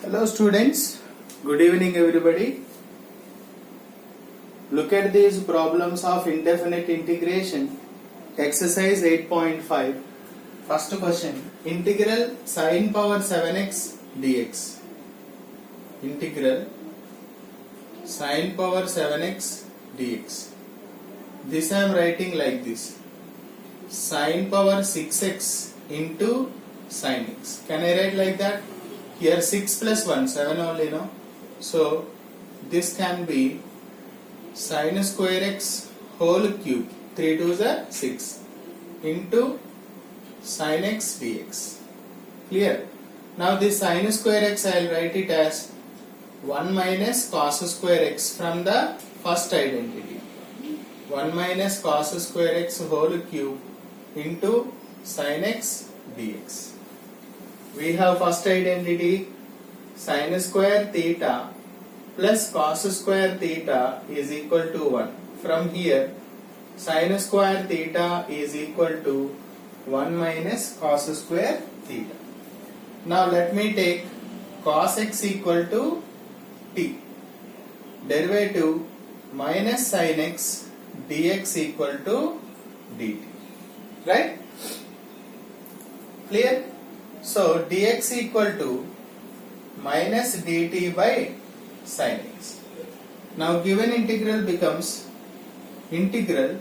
Hello students, good evening everybody. Look at these problems of indefinite integration, exercise 8.5. First question, integral sin power 7x dx. Integral sin power 7x dx. This I am writing like this, sin power 6x into sin x. Can I write like that? Here 6 plus 1, 7 only, no? So this can be sin square x whole cube, 3 2s are 6, into sin x dx. Clear? Now this sin square x I will write it as 1 minus cos square x from the first identity. 1 minus cos square x whole cube into sin x dx. We have first identity sin square theta plus cos square theta is equal to 1. From here sin square theta is equal to 1 minus cos square theta. Now let me take cos x equal to t. Derivative minus sin x dx equal to dt. Right? Clear? So dx equal to minus dt by sin x. Now given integral becomes integral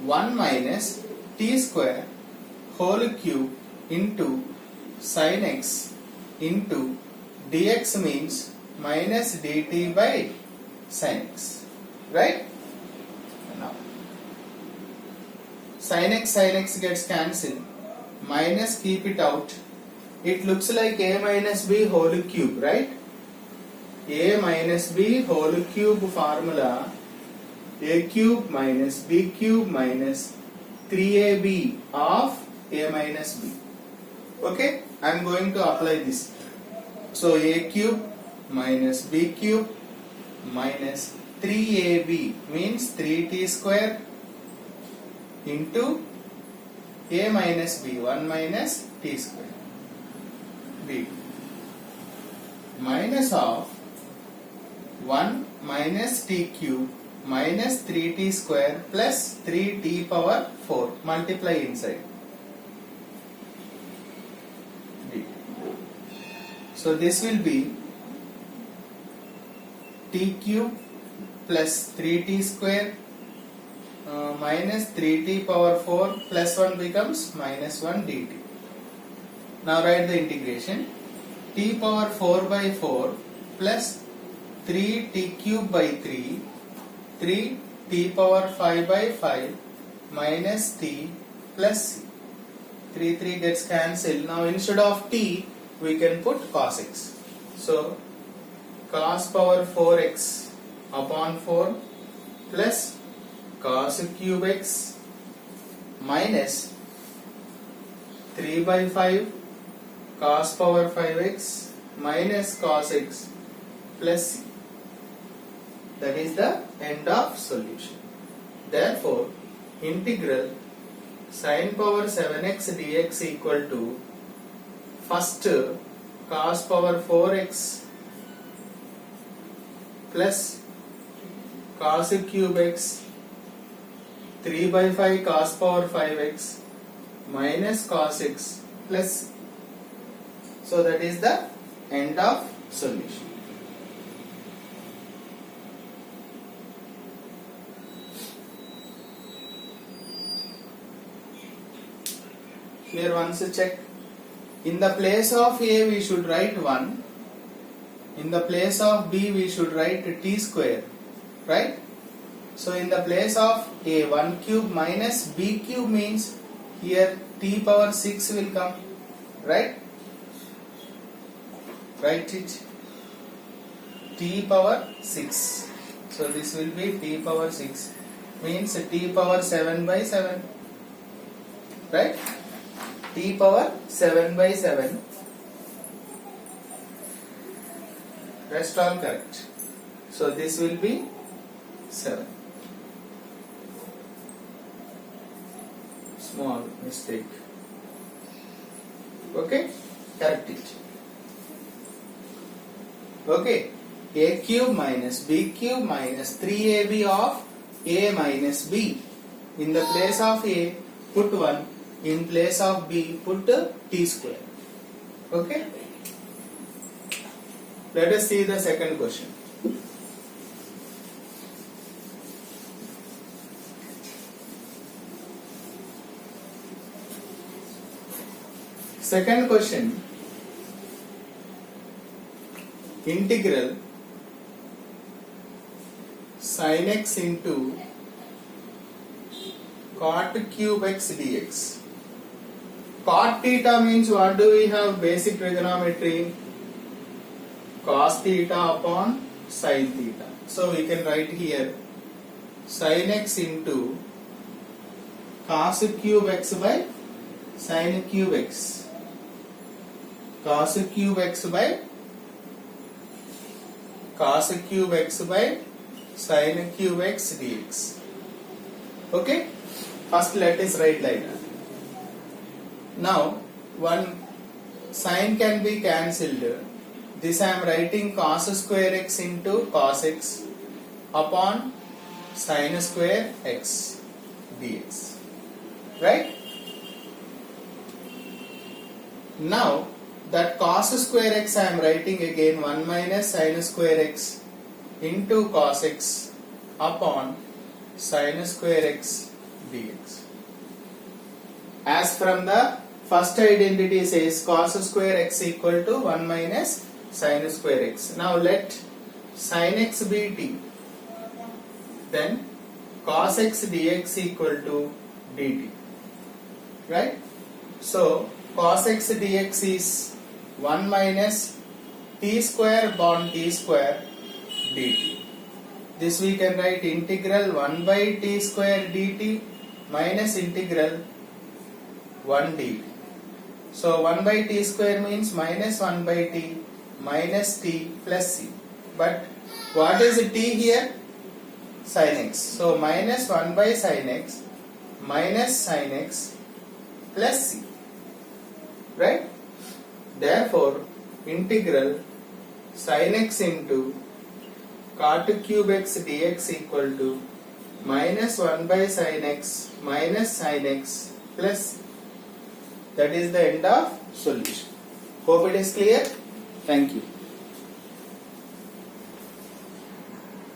1 minus t square whole cube into sin x into dx means minus dt by sin x. Right? Now sin x gets cancelled. Minus, keep it out. It looks like a minus b whole cube, right? A minus b whole cube formula, a cube minus b cube minus 3ab of a minus b. Okay, I am going to apply this. So a cube minus b cube minus 3ab means 3t square into a minus b, 1 minus t square, b, minus of 1 minus t cube minus 3t square plus 3t power 4, multiply inside, d. So this will be t cube plus 3t square minus 3t power 4 plus 1 becomes minus 1 dt. Now write the integration. T power 4 by 4 plus 3t cube by 3, 3t power 5 by 5 minus t plus c. 3 gets cancelled. Now instead of t we can put cos x. So cos power 4x upon 4 plus cos cube x minus 3 by 5 cos power 5x minus cos x plus c. That is the end of solution. Therefore, integral sin power 7x dx equal to first cos power 4x plus cos cube x 3 by 5 cos power 5x minus cos x plus c. So that is the end of solution. Here once check. In the place of a we should write 1. In the place of b we should write t square. Right? So in the place of a 1 cube minus b cube means here t power 6 will come. Right? Write it. T power 6. So this will be t power 6 means t power 7 by 7. Right? T power 7 by 7. Rest all correct. So this will be 7. Small mistake. Okay, correct it. Okay, a cube minus b cube minus 3ab of a minus b. In the place of a, put 1. In place of b, put t square. Okay. Let us see the second question. Second question. Integral sin x into cot cube x dx. Cot theta means what do we have? Basic trigonometry. Cos theta upon sin theta. So we can write here sin x into cos cube x by sin cube x. Cos cube x by sin cube x dx. Okay. First let us write like that. Now one sign can be cancelled. This I am writing cos square x into cos x upon sin square x dx. Right? Now that cos square x I am writing again 1 minus sin square x into cos x upon sin square x dx. As from the first identity says cos square x equal to 1 minus sin square x. Now let sin x be t. Then cos x dx equal to dt. Right? So cos x dx is 1 minus t square upon t square dt. This we can write integral 1 by t square dt minus integral 1 dt. So 1 by t square means minus 1 by t minus t plus c. But what is t here? Sin x. So minus 1 by sin x minus sin x plus c. Right? Therefore integral sin x into cot cube x dx equal to minus 1 by sin x minus sin x plus c. That is the end of solution. Hope it is clear. Thank you.